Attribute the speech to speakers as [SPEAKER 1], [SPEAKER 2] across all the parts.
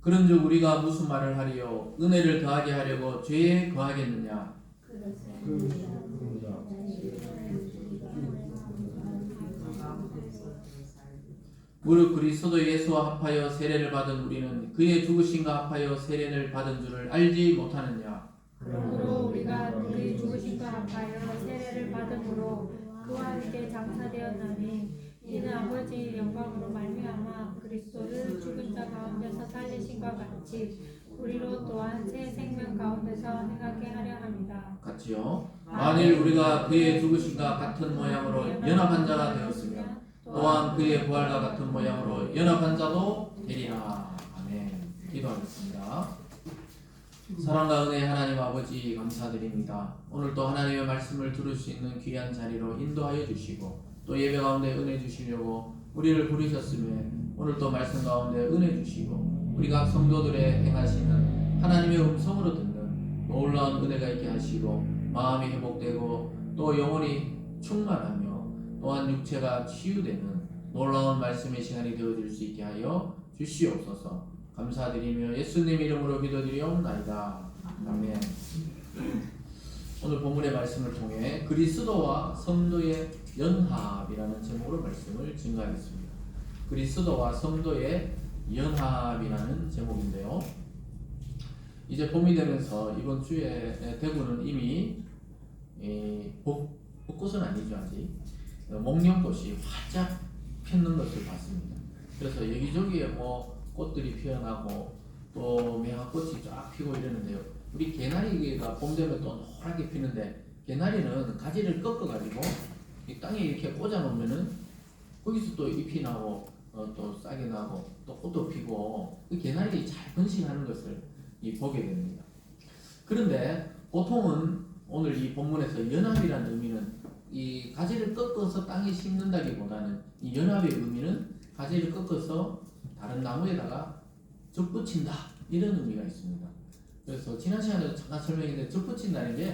[SPEAKER 1] 그런즉 우리가 무슨 말을 하리요? 은혜를 더하게 하려고 죄에 거하겠느냐? 무릇 그리스도 예수와 합하여 세례를 받은 우리는 그의 죽으심과 합하여 세례를 받은 줄을 알지 못하느냐?
[SPEAKER 2] 그러므로 우리가 그의 죽으심과 합하여 세례를 받음으로 그와 함께 장사되었나니 이는 아버지의 영광으로 말미암아 그리스도를 죽은 자 가운데서 살리심과 같이 우리로 또한 새 생명 가운데서 행하게 하려 합니다.
[SPEAKER 1] 같이요. 만일 우리가 그의 죽으심과 같은 모양으로 연합한 자가 되었으며 또한 그의 부활과 같은 모양으로 연합한 자도 되리라. 아멘. 기도하겠습니다. 사랑과 은혜 하나님 아버지 감사드립니다. 오늘도 하나님의 말씀을 들을 수 있는 귀한 자리로 인도하여 주시고 또 예배 가운데 은혜 주시려고 우리를 부르셨음에 오늘도 말씀 가운데 은혜 주시고 우리 각 성도들의 행하시는 하나님의 음성으로 듣는 놀라운 은혜가 있게 하시고 마음이 회복되고 또 영혼이 충만하며 또한 육체가 치유되는 놀라운 말씀의 시간이 되어질 수 있게 하여 주시옵소서. 감사드리며 예수님 이름으로 기도드리옵나이다. 아멘. 오늘 본문의 말씀을 통해 그리스도와 성도의 연합이라는 제목으로 말씀을 증거하겠습니다. 그리스도와 성도의 연합이라는 제목인데요. 이제 봄이 되면서 이번 주에 대구는 이미 벚꽃은 아니죠 아직 목련꽃이 활짝 피는 것을 봤습니다. 그래서 여기저기에 뭐 꽃들이 피어나고 또 매화꽃이 쫙 피고 이러는데요. 우리 개나리가 봄 되면 또 노랗게 피는데 개나리는 가지를 꺾어가지고 이 땅에 이렇게 꽂아 놓으면은 거기서 또 잎이 나고 또 싹이 나고 또 꽃도 피고 그 개나리 잘 번식하는 것을 보게 됩니다. 그런데 보통은 오늘 이 본문에서 연합이라는 의미는 이 가지를 꺾어서 땅에 심는다기보다는 이 연합의 의미는 가지를 꺾어서 다른 나무에다가 접붙인다 이런 의미가 있습니다. 그래서 지난 시간에도 잠깐 설명했는데 접붙인다는 게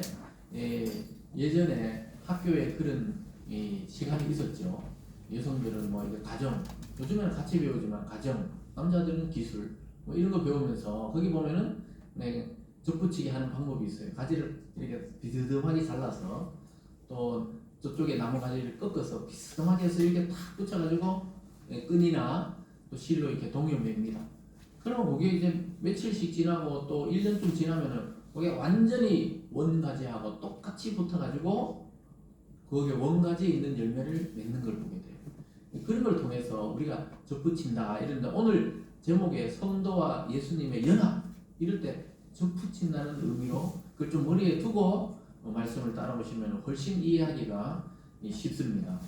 [SPEAKER 1] 예전에 학교에 그런 시간이 있었죠. 여성들은 뭐 이게 가정, 요즘에는 같이 배우지만 가정, 남자들은 기술 뭐 이런 거 배우면서 거기 보면은 접붙이기 하는 방법이 있어요. 가지를 이렇게 비스듬하게 잘라서 또 저쪽에 나무 가지를 꺾어서 비스듬하게 해서 이렇게 탁 붙여가지고 끈이나 또 실로 이렇게 동여맵니다. 그러면 그게 이제 며칠씩 지나고 또 1년쯤 지나면은 그게 완전히 원가지하고 똑같이 붙어가지고 거기에 원가지에 있는 열매를 맺는 걸 보게 돼요. 그런 걸 통해서 우리가 접붙인다 이런데 오늘 제목에 성도와 예수님의 연합 이럴 때 접붙인다는 의미로 그걸 좀 머리에 두고 말씀을 따라보시면 훨씬 이해하기가 쉽습니다.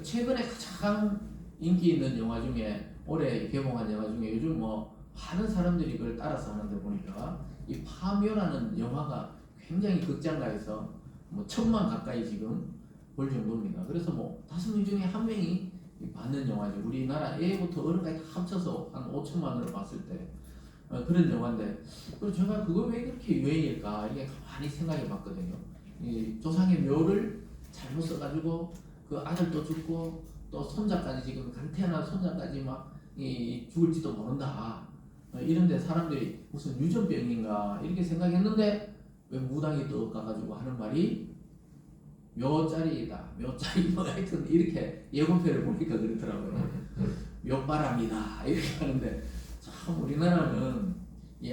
[SPEAKER 1] 최근에 가장 인기 있는 영화 중에 올해 개봉한 영화 중에 요즘 뭐 많은 사람들이 그걸 따라서 하는데 보니까 이 파묘라는 영화가 굉장히 극장가에서 뭐 1000만 가까이 지금 볼 정도입니다. 그래서 뭐 5명 중에 1명이 봤는 영화죠. 우리나라 애부터 어른까지 다 합쳐서 한 5천만으로 봤을 때 그런 영화인데 그래서 제가 그거 왜 그렇게 유행일까 이게 가만히 생각해 봤거든요. 이 조상의 묘를 잘못 써가지고 그 아들도 죽고 또 손자까지 지금 태어난 손자까지 막 죽을지도 모른다. 이런데 사람들이 무슨 유전병인가 이렇게 생각했는데 왜 무당이 또 가가지고 하는 말이 묘자리다. 묘자리 뭐 하여튼 이렇게 예고편을 보니까 그렇더라고요. 묘바람이다 이렇게 하는데 참 우리나라는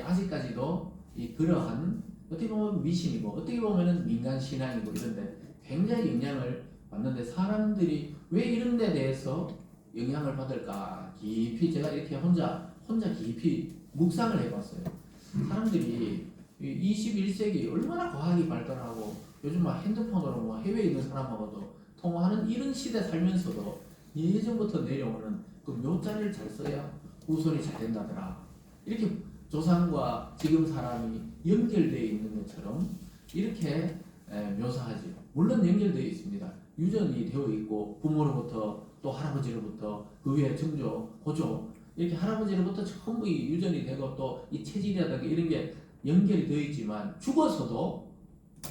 [SPEAKER 1] 아직까지도 그러한 어떻게 보면 미신이고 어떻게 보면 민간 신앙이고 이런데 굉장히 영향을 받는데 사람들이 왜 이런 데 대해서 영향을 받을까 깊이 제가 이렇게 혼자 깊이 묵상을 해봤어요. 사람들이 21세기 얼마나 과학이 발달하고 요즘 막 핸드폰으로 뭐 해외에 있는 사람하고도 통화하는 이런 시대 살면서도 예전부터 내려오는 그 묘자리를 잘 써야 후손이 잘 된다더라. 이렇게 조상과 지금 사람이 연결되어 있는 것처럼 이렇게 묘사하죠. 물론 연결되어 있습니다. 유전이 되어 있고 부모로부터 또 할아버지로부터 그 위에 증조, 고조 이렇게 할아버지로부터 전부 유전이 되고 또 이 체질이라든가 이런 게 연결이 되어 있지만 죽어서도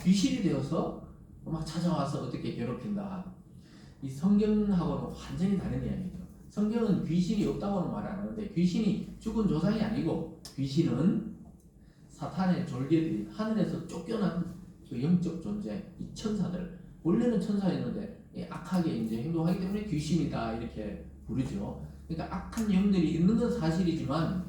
[SPEAKER 1] 귀신이 되어서 막 찾아와서 어떻게 괴롭힌다. 이 성경하고는 완전히 다른 이야기죠. 성경은 귀신이 없다고는 말 안 하는데 귀신이 죽은 조상이 아니고 귀신은 사탄의 졸개들이 하늘에서 쫓겨난 그 영적 존재, 이 천사들 원래는 천사였는데 악하게 이제 행동하기 때문에 귀신이다 이렇게 부르죠. 그러니까 악한 영들이 있는 건 사실이지만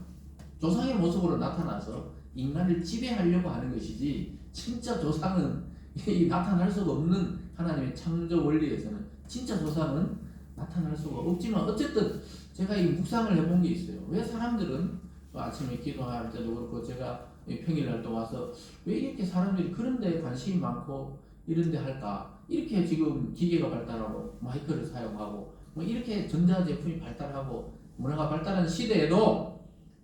[SPEAKER 1] 조상의 모습으로 나타나서 인간을 지배하려고 하는 것이지 진짜 조상은 이 나타날 수가 없는 하나님의 창조 원리에서는 진짜 조상은 나타날 수가 없지만 어쨌든 제가 이 묵상을 해본 게 있어요. 왜 사람들은 아침에 기도할 때도 그렇고 제가 평일날 또 와서 왜 이렇게 사람들이 그런 데 관심이 많고 이런 데 할까? 이렇게 지금 기계가 발달하고 마이크를 사용하고 뭐 이렇게 전자제품이 발달하고 문화가 발달한 시대에도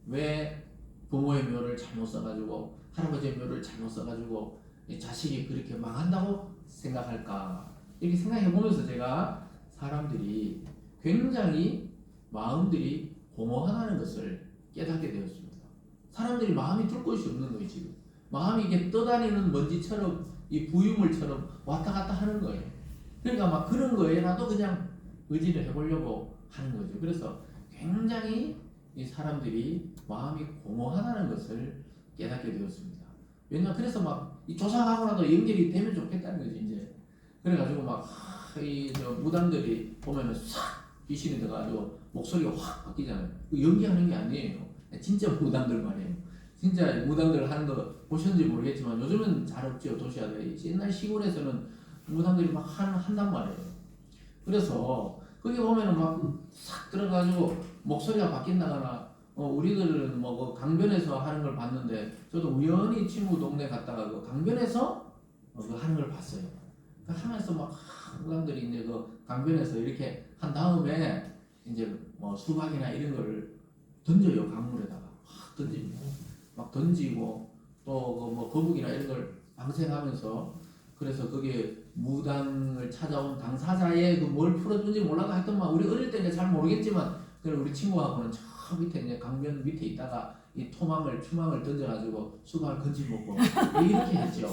[SPEAKER 1] 왜 부모의 묘를 잘못 써가지고 할아버지의 묘를 잘못 써가지고 자식이 그렇게 망한다고 생각할까? 이렇게 생각해보면서 제가 사람들이 굉장히 마음들이 공허하다는 것을 깨닫게 되었습니다. 사람들이 마음이 둘 곳이 없는 거예요. 지금 마음이 이게 떠다니는 먼지처럼 이 부유물처럼 왔다 갔다 하는 거예요. 그러니까 막 그런 거에라도 그냥 의지를 해보려고 하는 거죠. 그래서 굉장히 이 사람들이 마음이 공허하다는 것을 깨닫게 되었습니다. 왜냐 그래서 막 이 조상하고라도 연결이 되면 좋겠다는 거지 이제. 그래가지고 막 이 저 무당들이 보면은 싹 귀신이 돼가지고 목소리가 확 바뀌잖아요. 그 연기하는 게 아니에요. 진짜 무당들 말이에요. 진짜 무당들 하는 거 보셨는지 모르겠지만 요즘은 잘 없죠. 도시화돼. 옛날 시골에서는 무당들이 막 한단 말이에요. 그래서 거기 보면은 막 싹 들어가지고 목소리가 바뀐다거나 우리들은 뭐 그 강변에서 하는 걸 봤는데 저도 우연히 친구 동네 갔다가 그 강변에서 그 하는 걸 봤어요. 그 하면서 막 무당들이 이제 그 강변에서 이렇게 한 다음에 이제 뭐 수박이나 이런 걸 던져요. 강물에다가 확 던집니다. 막 던지고 또 뭐 거북이나 이런 걸 방생하면서 그래서 그게 무당을 찾아온 당사자의 그 뭘 풀어준지 몰라도 하여튼 막 우리 어릴 때는 잘 모르겠지만 그래 우리 친구하고는 저 밑에 이제 강변 밑에 있다가 이 추망을 던져가지고 수박을 건지 먹고 이렇게 했죠.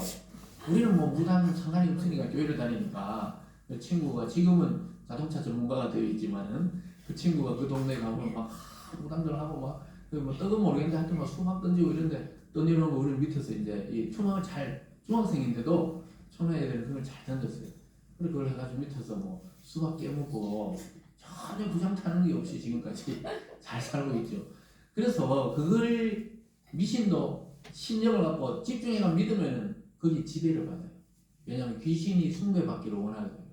[SPEAKER 1] 우리는 뭐 무당 상관이 없으니까 교회를 다니니까 그 친구가 지금은 자동차 전문가가 되어 있지만은 그 친구가 그 동네 가면 막 무당들 하고 막 뭐 떡은 모르겠는데 하여튼 막 수박 던지고 이런데 던지는 거 우리 밑에서 이제 이 추망을 잘 중학생인데도 초면 애들은 그걸 잘 던졌어요. 그래 그걸 해가지고 밑에서 뭐 수박 깨먹고 전혀 부장 타는 게 없이 지금까지 잘 살고 있죠. 그래서 그걸 미신도 신념을 갖고 집중해가 믿으면은 거기 지배를 받아요. 왜냐하면 귀신이 숭배받기를 원하거든요.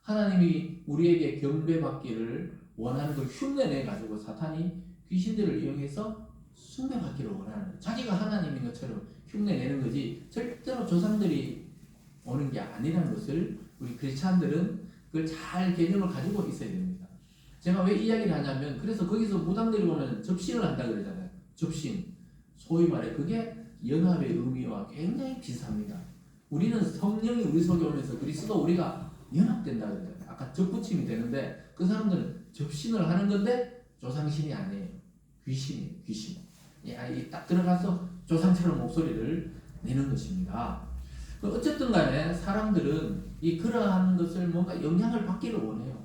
[SPEAKER 1] 하나님이 우리에게 경배받기를 원하는 걸 흉내내 가지고 사탄이 귀신들을 이용해서 숭배받기를 원하는 거예요. 자기가 하나님인 것처럼 흉내내는 거지 절대로 조상들이 오는 게 아니라는 것을 우리 크리스찬들은 그걸 잘 개념을 가지고 있어야 됩니다. 제가 왜 이야기를 하냐면 그래서 거기서 무당들이 오면 접신을 한다 그러잖아요. 접신. 소위 말해 그게 연합의 의미와 굉장히 비슷합니다. 우리는 성령이 우리 속에 오면서 그리스도 우리가 연합된다 그러잖아요. 아까 접붙임이 되는데 그 사람들은 접신을 하는 건데 조상신이 아니에요. 귀신이에요. 귀신. 딱 들어가서 조상처럼 목소리를 내는 것입니다. 어쨌든 간에 사람들은 이 그러한 것을 뭔가 영향을 받기를 원해요.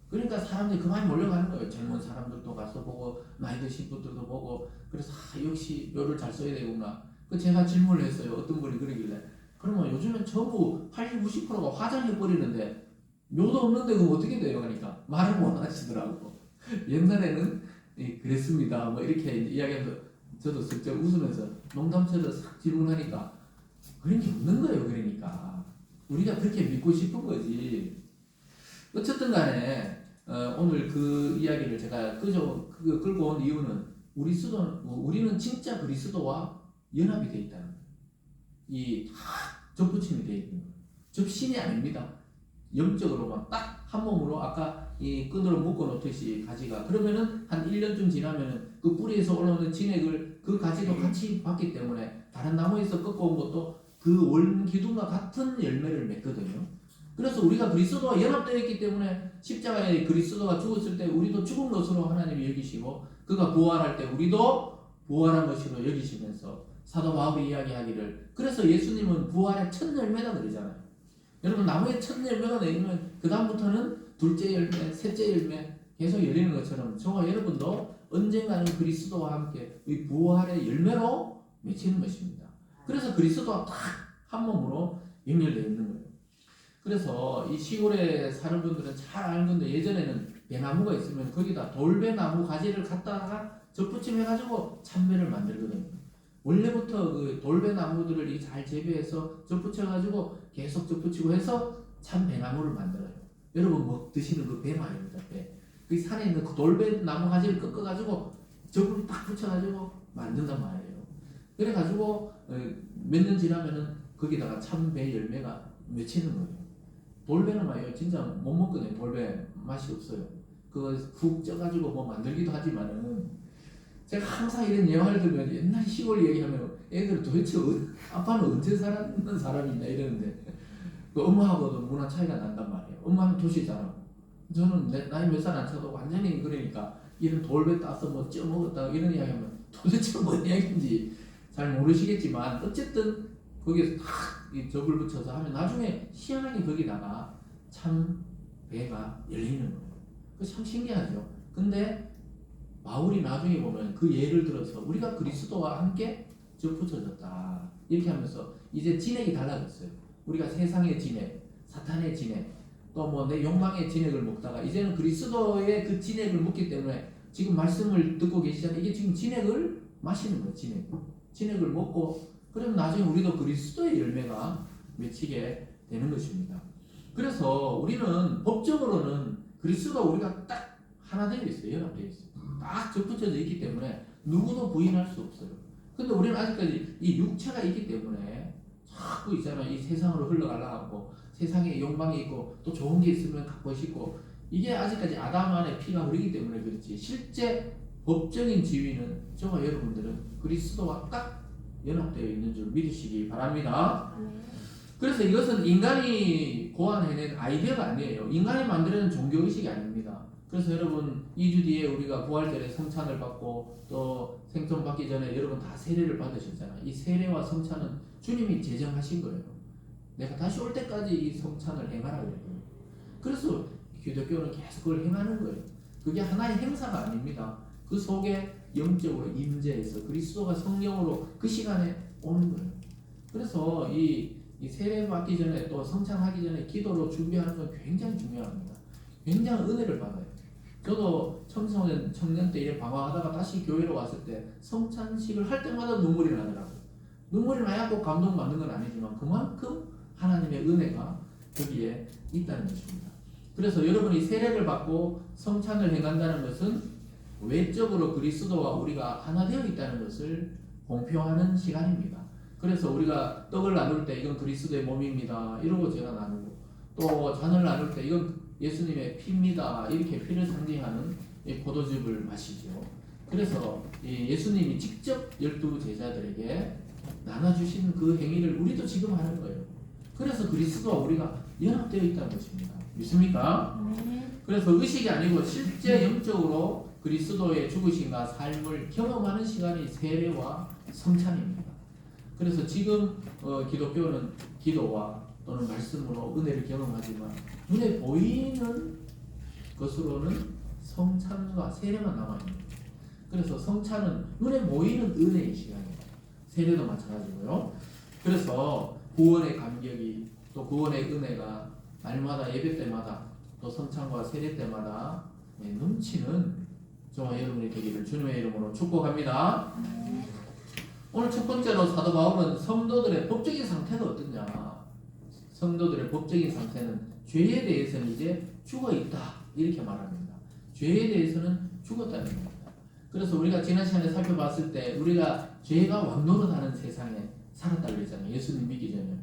[SPEAKER 1] 그러니까 사람들이 그만 몰려가는 거예요. 젊은 사람들도 가서 보고 나이 드신 분들도 보고 그래서 역시 묘를 잘 써야 되구나. 그 제가 질문을 했어요. 어떤 분이 그러길래 그러면 요즘엔 전부 80, 90%가 화장해버리는데 묘도 없는데 그럼 어떻게 돼요? 그러니까 말을 못 하시더라고. 옛날에는 그랬습니다. 뭐 이렇게 이야기하면서 저도 슬쩍 웃으면서 농담처럼 싹 질문하니까 그런 게 없는 거예요. 그러니까 우리가 그렇게 믿고 싶은 거지. 어쨌든 간에 오늘 그 이야기를 제가 끌고 온 이유는 우리는 진짜 그리스도와 연합이 되어 있다는 거예요. 이 접붙임이 되어 있는 거예요. 접신이 아닙니다. 영적으로만 딱 한 몸으로 아까 이 끈으로 묶어 놓듯이 가지가 그러면은 한 1년쯤 지나면은 그 뿌리에서 올라오는 진액을 그 가지도 같이 받기 때문에 다른 나무에서 꺾어온 것도 그 원 기둥과 같은 열매를 맺거든요. 그래서 우리가 그리스도와 연합되어 있기 때문에 십자가에 그리스도가 죽었을 때 우리도 죽은 것으로 하나님이 여기시고 그가 부활할 때 우리도 부활한 것으로 여기시면서 사도 바울이 이야기하기를 그래서 예수님은 부활의 첫 열매다 그러잖아요. 여러분 나무에 첫 열매가 내리면 그 다음부터는 둘째 열매, 셋째 열매, 계속 열리는 것처럼 저와 여러분도 언젠가는 그리스도와 함께 이 부활의 열매로 맺히는 것입니다. 그래서 그리스도와 딱 한 몸으로 연결되어 있는 거예요. 그래서 이 시골에 사는 분들은 잘 아는 건데 예전에는 배나무가 있으면 거기다 돌배나무 가지를 갖다가 접붙임해가지고 참배를 만들거든요. 원래부터 그 돌배나무들을 잘 재배해서 접붙여가지고 계속 접붙이고 해서 참 배나무를 만들어요. 여러분 뭐 드시는 그 배 말입니다. 배. 그 산에 있는 그 돌배나무 가지를 꺾어가지고 접을 딱 붙여가지고 만든단 말이에요. 그래가지고 몇 년 지나면은 거기다가 참배 열매가 맺히는 거예요. 돌배는 말이에요. 진짜 못 먹거든요. 돌배 맛이 없어요. 그거 훅 쪄가지고 뭐 만들기도 하지만은 제가 항상 이런 예화를 들으면 옛날 시골 얘기하면 애들은 도대체 아빠는 언제 살았는 사람이냐 이러는데 그 엄마하고도 문화 차이가 난단 말이에요. 엄마는 도시 사람. 저는 나이 몇 살 안 차도 완전히 그러니까 이런 돌배 따서 뭐 쪄 먹었다 이런 이야기하면 도대체 뭔 이야기인지 잘 모르시겠지만 어쨌든 거기에서 탁 이 접을 붙여서 하면 나중에 시원하게 거기다가 참 배가 열리는 거예요. 그 참 신기하죠. 근데 바울이 나중에 보면 그 예를 들어서 우리가 그리스도와 함께 접붙여졌다 이렇게 하면서 이제 진액이 달라졌어요. 우리가 세상의 진액, 사탄의 진액, 또 뭐 내 욕망의 진액을 먹다가 이제는 그리스도의 그 진액을 먹기 때문에 지금 말씀을 듣고 계시잖아요. 이게 지금 진액을 마시는 거예요. 진액을 먹고 그러면 나중에 우리도 그리스도의 열매가 맺히게 되는 것입니다. 그래서 우리는 법적으로는 그리스도와 우리가 딱 하나 되어 있어요. 연합되어 있어요. 딱 접붙여져 있기 때문에 누구도 부인할 수 없어요. 근데 우리는 아직까지 이 육체가 있기 때문에 자꾸 있잖아요. 이 세상으로 흘러가려고 세상에 욕망이 있고 또 좋은 게 있으면 갖고 싶고 이게 아직까지 아담 안에 피가 흐르기 때문에 그렇지 실제 법적인 지위는 저와 여러분들은 그리스도와 딱 연합되어 있는 줄 믿으시기 바랍니다. 그래서 이것은 인간이 고안해낸 아이디어가 아니에요. 인간이 만들어낸 종교의식이 아닙니다. 그래서 여러분 2주 뒤에 우리가 부활절에 성찬을 받고 또 생존 받기 전에 여러분 다 세례를 받으셨잖아요. 이 세례와 성찬은 주님이 제정하신 거예요. 내가 다시 올 때까지 이 성찬을 행하라 그래요. 그래서 기독교는 계속 그걸 행하는 거예요. 그게 하나의 행사가 아닙니다. 그 속에 영적으로 임재해서 그리스도가 성령으로 그 시간에 오는 거예요. 그래서 이 세례 받기 전에 또 성찬하기 전에 기도로 준비하는 건 굉장히 중요합니다. 굉장히 은혜를 받아요. 저도 청소년 때 이래 방황하다가 다시 교회로 왔을 때 성찬식을 할 때마다 눈물이 나더라고요. 눈물이 나야 꼭 감동받는 건 아니지만 그만큼 하나님의 은혜가 거기에 있다는 것입니다. 그래서 여러분이 세례를 받고 성찬을 행한다는 것은 외적으로 그리스도와 우리가 하나 되어 있다는 것을 공표하는 시간입니다. 그래서 우리가 떡을 나눌 때 이건 그리스도의 몸입니다. 이러고 제가 나누고 또 잔을 나눌 때 이건 예수님의 피입니다. 이렇게 피를 상징하는 포도즙을 마시죠. 그래서 예수님이 직접 12 제자들에게 나눠주신 그 행위를 우리도 지금 하는 거예요. 그래서 그리스도와 우리가 연합되어 있다는 것입니다. 믿습니까? 그래서 의식이 아니고 실제 영적으로 그리스도의 죽으심과 삶을 경험하는 시간이 세례와 성찬입니다. 그래서 지금 기독교는 기도와 또는 말씀으로 은혜를 경험하지만 눈에 보이는 것으로는 성찬과 세례만 남아있습니다. 그래서 성찬은 눈에 보이는 은혜의 시간이에요. 세례도 마찬가지고요. 그래서 구원의 감격이 또 구원의 은혜가 날마다 예배 때마다 또 성찬과 세례 때마다 넘치는 저와 여러분이 되기를 주님의 이름으로 축복합니다. 오늘 첫 번째로 사도 바울은 성도들의 법적인 상태가 어떠냐. 성도들의 법적인 상태는 죄에 대해서는 이제 죽어있다 이렇게 말합니다. 죄에 대해서는 죽었다는 겁니다. 그래서 우리가 지난 시간에 살펴봤을 때 우리가 죄가 왕노릇하는 세상에 살았다고 했잖아요. 예수님 믿기 전에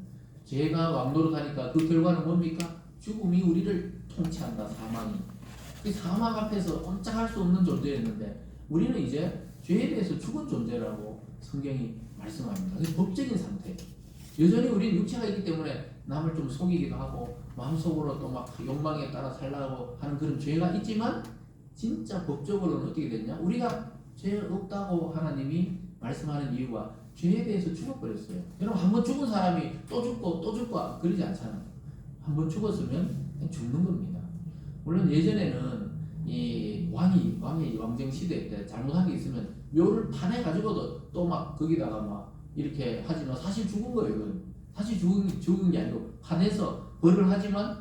[SPEAKER 1] 죄가 왕노릇하니까 그 결과는 뭡니까? 죽음이 우리를 통치한다. 사망이. 그 사망 앞에서 꼼짝할 수 없는 존재였는데 우리는 이제 죄에 대해서 죽은 존재라고 성경이 말씀합니다. 그래서 법적인 상태. 여전히 우리는 육체가 있기 때문에 남을 좀 속이기도 하고 마음속으로 또 막 욕망에 따라 살라고 하는 그런 죄가 있지만 진짜 법적으로는 어떻게 됐냐? 우리가 죄 없다고 하나님이 말씀하는 이유가 죄에 대해서 죽어버렸어요. 여러분 한번 죽은 사람이 또 죽고 또 죽고 그러지 않잖아요. 한번 죽었으면 죽는 겁니다. 물론 예전에는 이 왕이 왕정 시대 때 잘못한 게 있으면 묘를 파내 가지고도 또 막 거기다가 막 이렇게 하지만 사실 죽은 거예요. 이건 사실 죽은 게 아니고 파내서 벌을 하지만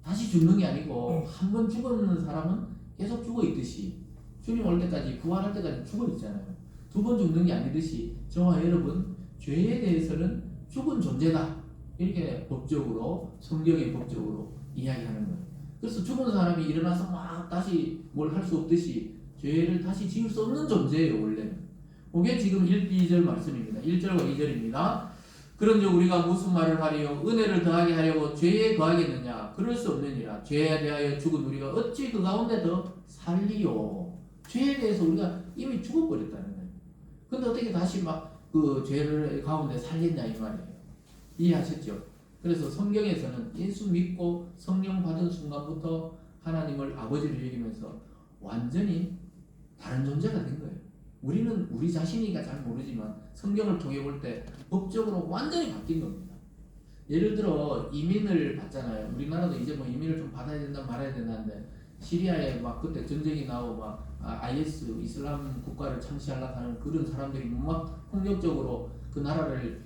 [SPEAKER 1] 다시 죽는 게 아니고 한 번 죽었는 사람은 계속 죽어 있듯이 주님 올 때까지 부활할 때까지 죽어 있잖아요. 두 번 죽는 게 아니듯이 저와 여러분 죄에 대해서는 죽은 존재다. 이렇게 법적으로 성경의 법적으로 이야기하는 거예요. 그래서 죽은 사람이 일어나서 막 다시 뭘 할 수 없듯이 죄를 다시 지을 수 없는 존재예요. 원래는. 그게 지금 1, 2절 말씀입니다. 1절과 2절입니다. 그런즉 우리가 무슨 말을 하리요? 은혜를 더하게 하려고 죄에 더하겠느냐? 그럴 수 없느니라. 죄에 대하여 죽은 우리가 어찌 그 가운데 더 살리요? 죄에 대해서 우리가 이미 죽어버렸다는 거예요. 근데 어떻게 다시 막 그 죄를 가운데 살겠냐 이 말이에요. 이해하셨죠? 그래서 성경에서는 예수 믿고 성령 받은 순간부터 하나님을 아버지를 여기면서 완전히 다른 존재가 된 거예요. 우리는 우리 자신이니까 잘 모르지만 성경을 통해 볼 때 법적으로 완전히 바뀐 겁니다. 예를 들어 이민을 받잖아요. 우리나라도 이제 뭐 이민을 좀 받아야 된다 말아야 된다는데 시리아에 막 그때 전쟁이 나오고 막 IS 이슬람 국가를 창시하려고 하는 그런 사람들이 막 폭력적으로 그 나라를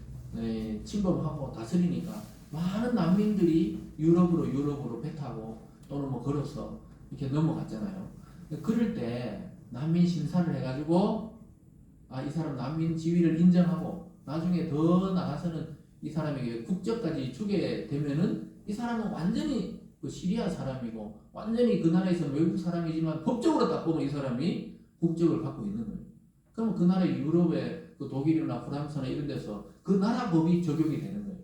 [SPEAKER 1] 침범하고 다스리니까 많은 난민들이 유럽으로 배 타고 또는 뭐 걸어서 이렇게 넘어갔잖아요. 그럴 때 난민 심사를 해가지고 이 사람 난민 지위를 인정하고 나중에 더 나가서는 이 사람에게 국적까지 주게 되면은 이 사람은 완전히 그 시리아 사람이고 완전히 그 나라에서 외국 사람이지만 법적으로 딱 보면 이 사람이 국적을 갖고 있는 거예요. 그러면 그 나라 유럽의 그 독일이나 프랑스나 이런 데서 그 나라 법이 적용이 되는 거예요.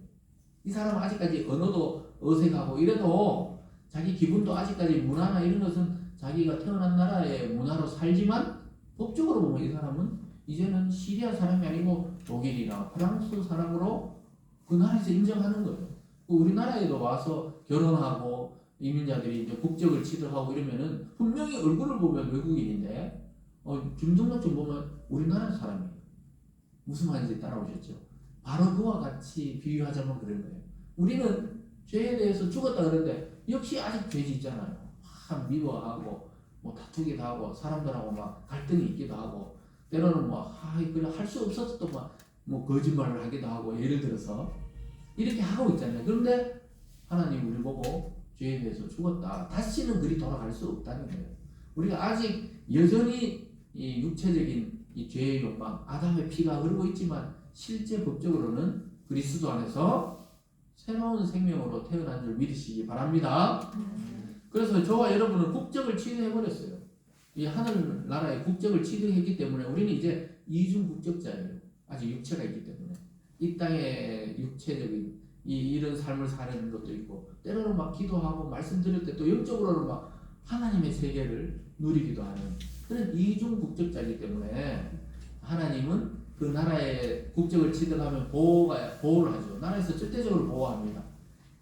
[SPEAKER 1] 이 사람은 아직까지 언어도 어색하고 이래도 자기 기분도 아직까지 문화나 이런 것은 자기가 태어난 나라의 문화로 살지만 법적으로 보면 이 사람은 이제는 시리아 사람이 아니고 독일이나 프랑스 사람으로 그 나라에서 인정하는 거예요. 우리나라에도 와서 결혼하고 이민자들이 이제 국적을 취득하고 이러면은 분명히 얼굴을 보면 외국인인데 주민등록증 보면 우리나라 사람이에요. 무슨 말인지 따라오셨죠? 바로 그와 같이 비유하자면 그런 거예요. 우리는 죄에 대해서 죽었다 그러는데 역시 아직 죄 짓잖아요. 막 미워하고 뭐 다투기도 하고 사람들하고 막 갈등이 있기도 하고 때로는 뭐 그래 할 수 없어서 또 막 뭐 거짓말을 하기도 하고 예를 들어서 이렇게 하고 있잖아요. 그런데 하나님 우리 보고 죄에 대해서 죽었다. 다시는 그리 돌아갈 수 없다는 거예요. 우리가 아직 여전히 이 육체적인 이 죄의 욕망, 아담의 피가 흐르고 있지만 실제 법적으로는 그리스도 안에서 새로운 생명으로 태어난 줄 믿으시기 바랍니다. 그래서 저와 여러분은 국적을 취득해버렸어요. 이 하늘나라의 국적을 취득했기 때문에 우리는 이제 이중 국적자예요. 아직 육체가 있기 때문에 이 땅에 육체적인 이런 삶을 사는 것도 있고 때로는 막 기도하고 말씀 드릴 때 또 영적으로는 막 하나님의 세계를 누리기도 하는 그런 이중 국적자이기 때문에 하나님은 그 나라의 국적을 취득하면 보호를 하죠. 나라에서 절대적으로 보호합니다.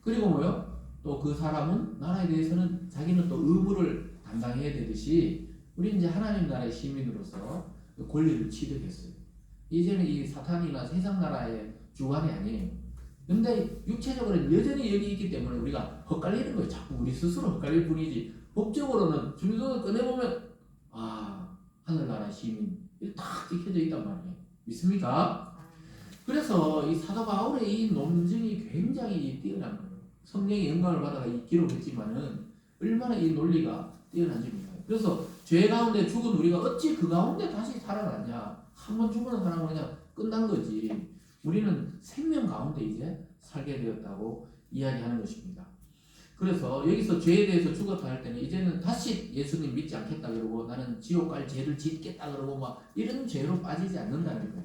[SPEAKER 1] 그리고 뭐요? 또 그 사람은 나라에 대해서는 자기는 또 의무를 담당해야 되듯이 우리 이제 하나님 나라의 시민으로서 그 권리를 취득했어요. 이제는 이 사탄이나 세상 나라의 주관이 아니에요. 근데 육체적으로는 여전히 여기 있기 때문에 우리가 헛갈리는 거예요. 자꾸 우리 스스로 헛갈릴 뿐이지 법적으로는 주민등록을 꺼내보면 하늘나라 시민 이렇게 딱 찍혀져 있단 말이에요. 믿습니까? 그래서 이 사도 바울의 이 논증이 굉장히 뛰어난 거예요. 성령의 영광을 받아가 기록했지만은 얼마나 이 논리가 뛰어난지입니다. 그래서 죄 가운데 죽은 우리가 어찌 그 가운데 다시 살아났냐? 한 번 죽은 사람은 그냥 끝난 거지. 우리는 생명 가운데 이제 살게 되었다고 이야기하는 것입니다. 그래서 여기서 죄에 대해서 죽었다 할 때는 이제는 다시 예수님 믿지 않겠다 그러고 나는 지옥 갈 죄를 짓겠다 그러고 막 이런 죄로 빠지지 않는다는 거예요.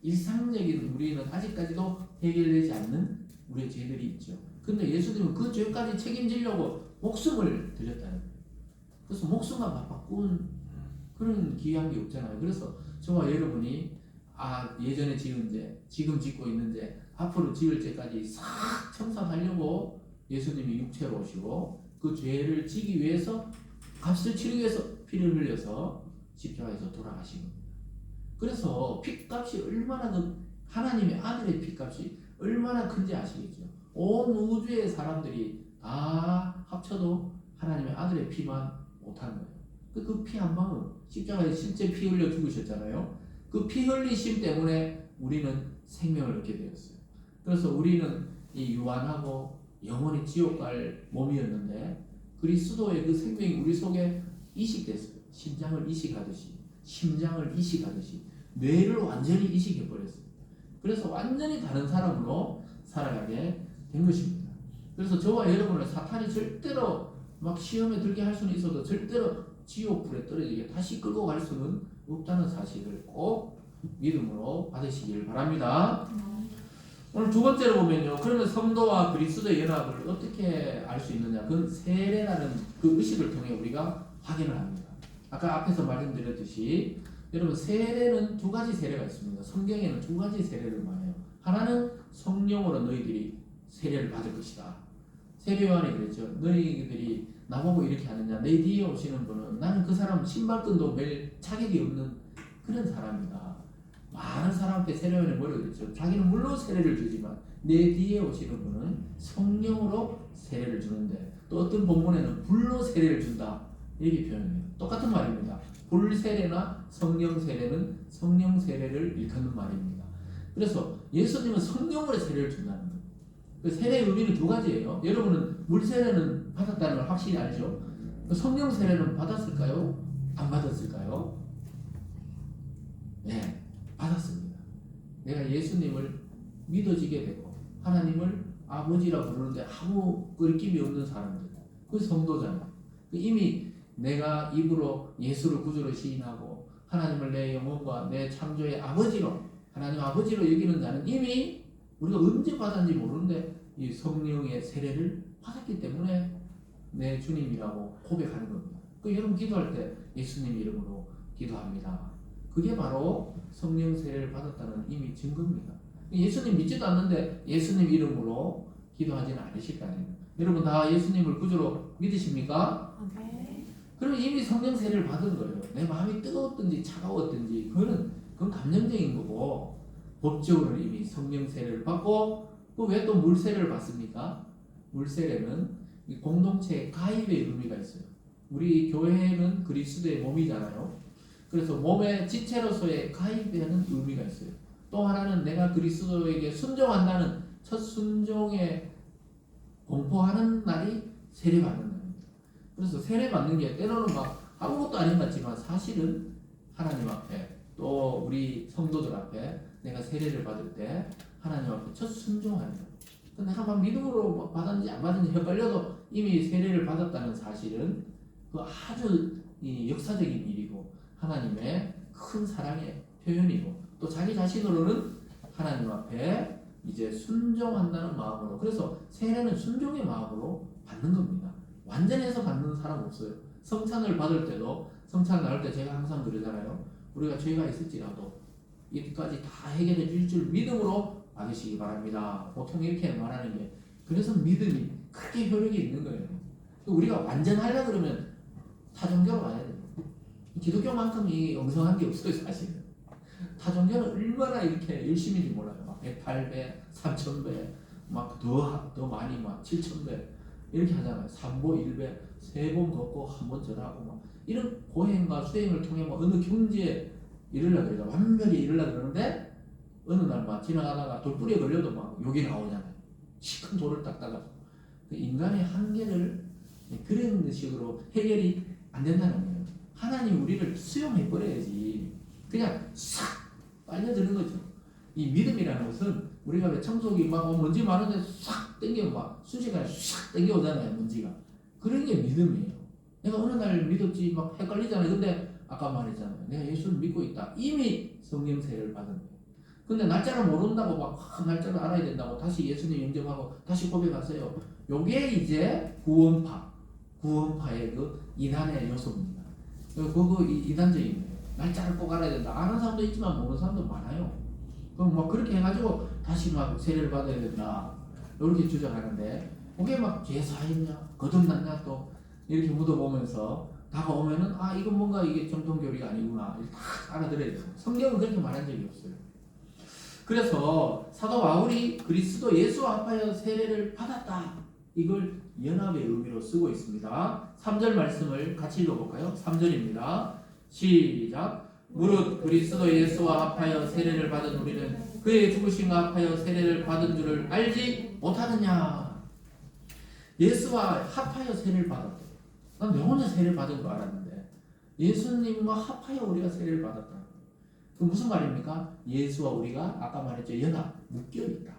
[SPEAKER 1] 일상적인 우리는 아직까지도 해결되지 않는 우리의 죄들이 있죠. 근데 예수님은 그 죄까지 책임지려고 목숨을 드렸다는 거예요. 그래서 목숨만 바꾼 그런 귀한 게 없잖아요. 그래서 저와 여러분이 예전에 지은 죄, 지금 짓고 있는 죄, 앞으로 지을 죄까지 싹 청산하려고 예수님이 육체로 오시고 그 죄를 지기 위해서 값을 치르기 위해서 피를 흘려서 십자가에서 돌아가신 겁니다. 그래서 핏값이 얼마나 하나님의 아들의 핏값이 얼마나 큰지 아시겠죠? 온 우주의 사람들이 다 합쳐도 하나님의 아들의 피만 못한 거예요. 그 피 한 방울, 십자가에 실제 피 흘려 죽으셨잖아요. 그 피 흘리심 때문에 우리는 생명을 얻게 되었어요. 그래서 우리는 이 유한하고 영원히 지옥 갈 몸이었는데 그리스도의 그 생명이 우리 속에 이식됐어요. 심장을 이식하듯이 뇌를 완전히 이식해 버렸어요. 그래서 완전히 다른 사람으로 살아가게 된 것입니다. 그래서 저와 여러분을 사탄이 절대로 막 시험에 들게 할 수는 있어도 절대로 지옥 불에 떨어지게 다시 끌고 갈 수는 없다는 사실을 꼭 믿음으로 받으시길 바랍니다. 오늘 두 번째로 보면요. 그러면 성도와 그리스도의 연합을 어떻게 알 수 있느냐? 그건 세례라는 그 의식을 통해 우리가 확인을 합니다. 아까 앞에서 말씀드렸듯이 여러분 세례는 두 가지 세례가 있습니다. 성경에는 두 가지 세례를 말해요. 하나는 성령으로 너희들이 세례를 받을 것이다. 세례 요한이 그랬죠. 너희들이 나보고 이렇게 하느냐? 내 뒤에 오시는 분은 나는 그 사람 신발끈도 멜 자격이 없는 그런 사람이다. 많은 사람한테 세례 요한이 뭐라고 그랬죠? 자기는 물론 세례를 주지만 내 뒤에 오시는 분은 성령으로 세례를 주는데 또 어떤 본문에는 불로 세례를 준다. 이렇게 표현해요. 똑같은 말입니다. 불 세례나 성령 세례는 성령 세례를 일컫는 말입니다. 그래서 예수님은 성령으로 세례를 준다는 거예요. 그 세례의 의미는 두 가지예요. 여러분은 물 세례는 받았다는 걸 확실히 알죠? 성령 세례는 받았을까요? 안 받았을까요? 네, 받았습니다. 내가 예수님을 믿어지게 되고 하나님을 아버지라고 부르는데 아무 거리낌이 없는 사람들, 그 성도잖아요. 이미 내가 입으로 예수를 구주로 시인하고 하나님을 내 영혼과 내 창조의 아버지로 하나님 아버지로 여기는 자는 이미 우리가 언제 받았는지 모르는데 이 성령의 세례를 받았기 때문에 내 주님이라고 고백하는 겁니다. 그 여러분 기도할 때 예수님 이름으로 기도합니다. 그게 바로 성령 세례를 받았다는 이미 증거입니다. 예수님 믿지도 않는데 예수님 이름으로 기도하지는 않으실 거 아니에요. 여러분 다 예수님을 구주로 믿으십니까? 그럼 이미 성령 세례를 받은 거예요. 내 마음이 뜨거웠든지 차가웠든지 그건 감정적인 거고 법적으로 이미 성령 세례를 받고 그 왜 또 물 세례를 받습니까? 물 세례는 공동체 가입의 의미가 있어요. 우리 교회는 그리스도의 몸이잖아요. 그래서 몸의 지체로서의 가입되는 의미가 있어요. 또 하나는 내가 그리스도에게 순종한다는 첫 순종에 공포하는 날이 세례받는 날입니다. 그래서 세례받는 게 때로는 막 아무것도 아닌 것 같지만 사실은 하나님 앞에 또 우리 성도들 앞에 내가 세례를 받을 때 하나님 앞에 첫 순종하는 거예요. 내가 막 믿음으로 받았는지 안 받았는지 헷갈려도 이미 세례를 받았다는 사실은 그 아주 역사적인 일이고 하나님의 큰 사랑의 표현이고 또 자기 자신으로는 하나님 앞에 이제 순종한다는 마음으로 그래서 세례는 순종의 마음으로 받는 겁니다. 완전해서 받는 사람 없어요. 성찬을 받을 때도 성찬 나올 때 제가 항상 그러잖아요. 우리가 죄가 있을지라도 이까지 다 해결해 줄 줄 믿음으로 받으시기 바랍니다. 보통 이렇게 말하는 게 그래서 믿음이 크게 효력이 있는 거예요. 우리가 완전하려 그러면 타종교로 가야 돼요. 기독교만큼 이 엉성한 게 없어요 사실은. 타종교는 얼마나 이렇게 열심인지 몰라요. 막 108배, 3000배, 막 더 많이 막 7000배 이렇게 하잖아요. 3보 1배, 3번 걷고 한 번 절하고 막 이런 고행과 수행을 통해 뭐 어느 경지에 이르려 그래요. 완벽히 이르려 그러는데 어느 날 막 지나가다가 돌뿌리에 걸려도 막 욕이 나오잖아요. 시큰 돌을 닦다가 그 인간의 한계를 그런 식으로 해결이 안 된다는 거예요. 하나님 우리를 수용해 버려야지. 그냥 싹 빨려드는 거죠. 이 믿음이라는 것은 우리가 왜 청소기 막 먼지 많은데 싹 당겨 막 순식간에 싹 당겨오잖아요. 먼지가. 그런 게 믿음이에요. 내가 어느 날 믿었지 막 헷갈리잖아요. 근데 아까 말했잖아요. 내가 예수를 믿고 있다. 이미 성령 세례를 받은 거예요. 근데 날짜를 모른다고 막 날짜를 알아야 된다고 다시 예수님 영접하고 다시 고백하세요. 요게 이제 구원파의 그 이단의 요소입니다. 그거 이단적인 거예요. 날짜를 꼭 알아야 된다. 아는 사람도 있지만 모르는 사람도 많아요. 그럼 막 그렇게 해가지고 다시 막 세례를 받아야 된다. 이렇게 주장하는데 그게 막 제사했냐 거듭났냐 또 이렇게 묻어보면서 다가오면은 아 이건 뭔가 이게 정통교리가 아니구나 다 알아들어야 돼요. 성경은 그렇게 말한 적이 없어요. 그래서 사도 바울이 그리스도 예수와 합하여 세례를 받았다 이걸 연합의 의미로 쓰고 있습니다. 3절 말씀을 같이 읽어볼까요? 3절입니다. 시작. 무릇 그리스도 예수와 합하여 세례를 받은 우리는 그의 죽으심과 합하여 세례를 받은 줄을 알지 못하느냐. 예수와 합하여 세례를 받았대. 난 내 혼자 세례를 받은 거 알았는데 예수님과 합하여 우리가 세례를 받았다. 그 무슨 말입니까? 예수와 우리가 아까 말했죠. 연합, 묶여 있다.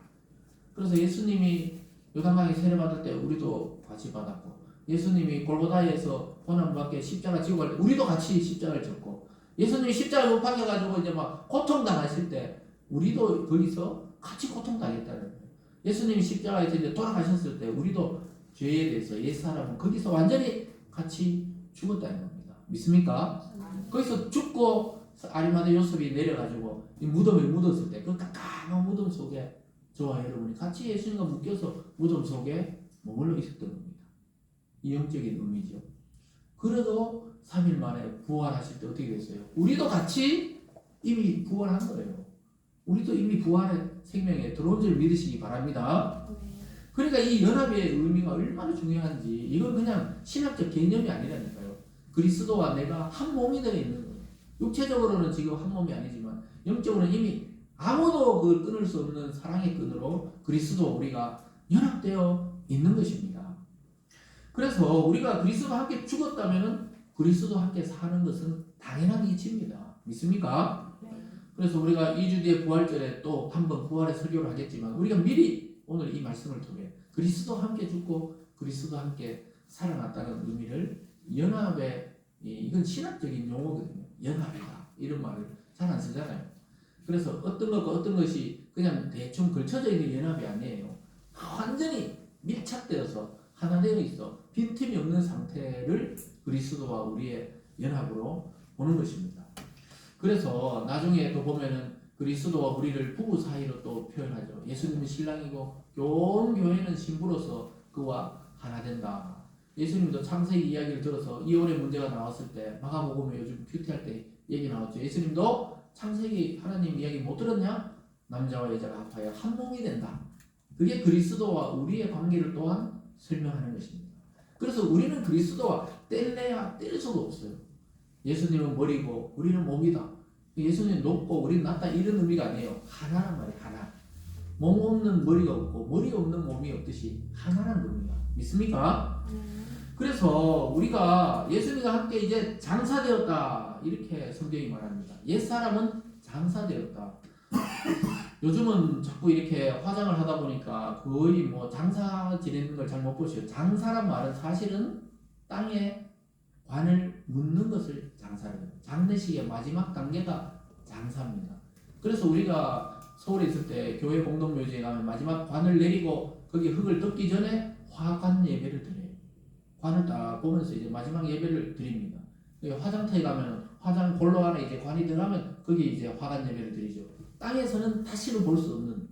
[SPEAKER 1] 그래서 예수님이 요단강에 세례 받을 때 우리도 같이 받았고, 예수님이 골고다에서 고난받게 십자가 지고 갈 때 우리도 같이 십자가를 졌고, 예수님이 십자가 못 박혀가지고 이제 막 고통당하실 때 우리도 거기서 같이 고통당했다는 거예요. 예수님이 십자가에서 이제 돌아가셨을 때 우리도 죄에 대해서 옛사람은 거기서 완전히 같이 죽었다는 겁니다. 믿습니까? 거기서 죽고 아리마대 요셉이 내려가지고 이 무덤에 묻었을 때 그 깜깜한 무덤 속에 저와 여러분이 같이 예수님과 묶여서 무덤 속에 머물러 있었던 겁니다. 이 영적인 의미죠. 그래도 3일 만에 부활하실 때 어떻게 됐어요? 우리도 같이 이미 부활한 거예요. 우리도 이미 부활의 생명에 들어온 줄 믿으시기 바랍니다. 그러니까 이 연합의 의미가 얼마나 중요한지, 이건 그냥 신학적 개념이 아니라니까요. 그리스도와 내가 한 몸이 되어 있는 거예요. 육체적으로는 지금 한 몸이 아니지만 영적으로는 이미 아무도 그 끊을 수 없는 사랑의 끈으로 그리스도와 우리가 연합되어 있는 것입니다. 그래서 우리가 그리스도와 함께 죽었다면 그리스도와 함께 사는 것은 당연한 이치입니다. 믿습니까? 그래서 우리가 2주 뒤에 부활절에 또 한 번 부활의 설교를 하겠지만 우리가 미리 오늘 이 말씀을 통해 그리스도와 함께 죽고 그리스도와 함께 살아났다는 의미를 연합의, 이건 신학적인 용어거든요. 연합이다 이런 말을 잘 안 쓰잖아요. 그래서 어떤 것과 어떤 것이 그냥 대충 걸쳐져 있는 연합이 아니에요. 완전히 밀착되어서 하나 되어 있어 빈틈이 없는 상태를 그리스도와 우리의 연합으로 보는 것입니다. 그래서 나중에 또 보면은 그리스도와 우리를 부부 사이로 또 표현하죠. 예수님은 신랑이고 온 교회는 신부로서 그와 하나 된다. 예수님도 창세기 이야기를 들어서 이혼의 문제가 나왔을 때, 마가복음에 요즘 큐티할 때 얘기 나왔죠. 예수님도 창세기 하나님 이야기 못 들었냐? 남자와 여자가 합하여 한 몸이 된다. 그게 그리스도와 우리의 관계를 또한 설명하는 것입니다. 그래서 우리는 그리스도와 뗄래야 뗄 수가 없어요. 예수님은 머리고 우리는 몸이다. 예수님은 높고 우리는 낮다 이런 의미가 아니에요. 하나란 말이에요. 하나. 몸 없는 머리가 없고 머리 없는 몸이 없듯이 하나란 겁니다. 믿습니까? 그래서 우리가 예수님과 함께 이제 장사되었다 이렇게 성경이 말합니다. 옛사람은 장사되었다. 요즘은 자꾸 이렇게 화장을 하다 보니까 거의 뭐 장사 지내는 걸 잘 못 보셔요. 장사란 말은 사실은 땅에 관을 묻는 것을 장사해요. 장례식의 마지막 단계가 장사입니다. 그래서 우리가 서울에 있을 때 교회 공동묘지에 가면 마지막 관을 내리고 거기 흙을 덮기 전에 화관 예배를 드려요. 관을 딱 보면서 이제 마지막 예배를 드립니다. 화장터에 가면 화장 볼로 안에 이제 관이 들어가면 거기 이제 화관 예배를 드리죠. 땅에서는 다시는 볼 수 없는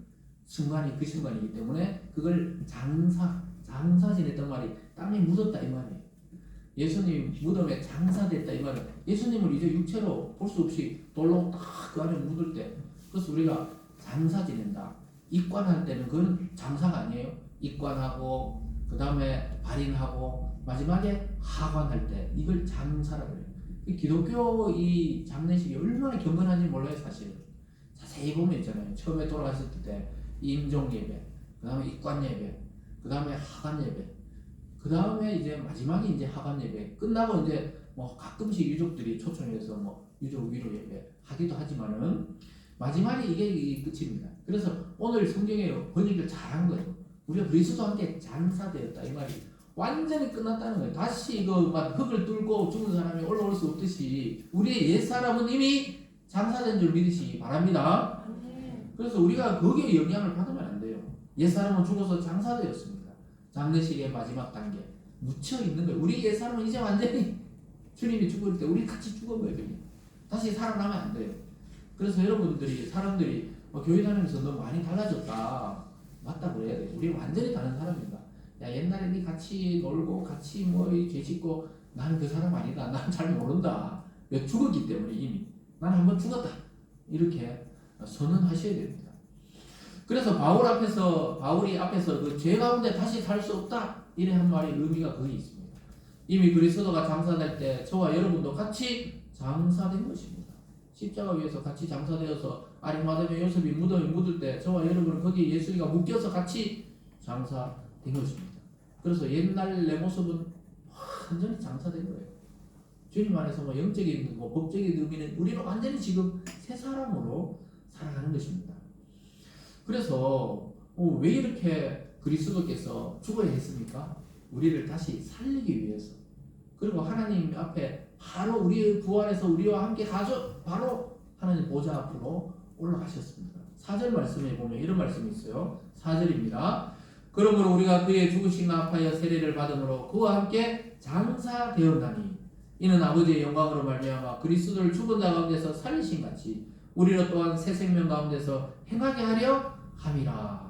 [SPEAKER 1] 순간이 그 순간이기 때문에 그걸 장사 지냈던 말이 땅에 묻었다 이 말이에요. 예수님 무덤에 장사됐다 이 말은 예수님을 이제 육체로 볼 수 없이 돌로 딱 그 안에 묻을 때, 그래서 우리가 장사 지낸다. 입관할 때는 그건 장사가 아니에요. 입관하고 그 다음에 발인하고 마지막에 하관할 때 이걸 장사라고 해요. 기독교 이 장례식이 얼마나 경건한지 몰라요 사실. 자세히 보면 있잖아요. 처음에 돌아갔을 때 임종 예배, 그 다음에 입관 예배, 그 다음에 하관 예배, 그 다음에 이제 마지막에 이제 하관 예배 끝나고 이제 뭐 가끔씩 유족들이 초청해서 뭐 유족 위로 예배 하기도 하지만은 마지막에 이게 끝입니다. 그래서 오늘 성경에 번역을 잘한 거예요. 우리가 그리스도와 함께 장사되었다 이 말이 완전히 끝났다는 거예요. 다시 막 흙을 뚫고 죽은 사람이 올라올 수 없듯이 우리의 옛사람은 이미 장사된 줄 믿으시기 바랍니다. 그래서 우리가 거기에 영향을 받으면 안 돼요. 옛사람은 죽어서 장사되었습니다. 장례식의 마지막 단계 묻혀 있는 거예요. 우리 옛사람은 이제 완전히 주님이 죽을 때 우리 같이 죽은 거예요. 다시 살아나면 안 돼요. 그래서 여러분들이 사람들이 교회 다니면서 너 많이 달라졌다 맞다 그래야 돼요. 우리 완전히 다른 사람입니다. 야 옛날에 니 같이 놀고 같이 뭐죄 짓고 나는 그 사람 아니다. 난 잘 모른다. 왜 죽었기 때문에 이미 나는 한번 죽었다. 이렇게 선언하셔야 됩니다. 그래서 바울이 앞에서 그 죄 가운데 다시 살 수 없다 이래 한 말의 의미가 거기 있습니다. 이미 그리스도가 장사될 때 저와 여러분도 같이 장사된 것입니다. 십자가 위에서 같이 장사되어서 아리마다의 요셉이 무덤에 묻을 때 저와 여러분은 거기에 예수가 묶여서 같이 장사된 것입니다. 그래서 옛날 내 모습은 완전히 장사된 거예요. 주님 안에서 뭐 영적인 뭐 법적인 의미는 우리는 완전히 지금 새 사람으로 살아가는 것입니다. 그래서 왜 이렇게 그리스도께서 죽어야 했습니까? 우리를 다시 살리기 위해서. 그리고 하나님 앞에 바로 우리의 부활해서 우리와 함께 바로 하나님 보좌 앞으로 올라가셨습니다. 4절 말씀에 보면 이런 말씀이 있어요. 4절입니다. 그러므로 우리가 그의 죽으심을 합하여 세례를 받음으로 그와 함께 장사되었나니 이는 아버지의 영광으로 말미암아 그리스도를 죽은 자 가운데서 살리신 같이 우리로 또한 새 생명 가운데서 행하게 하려 함이라.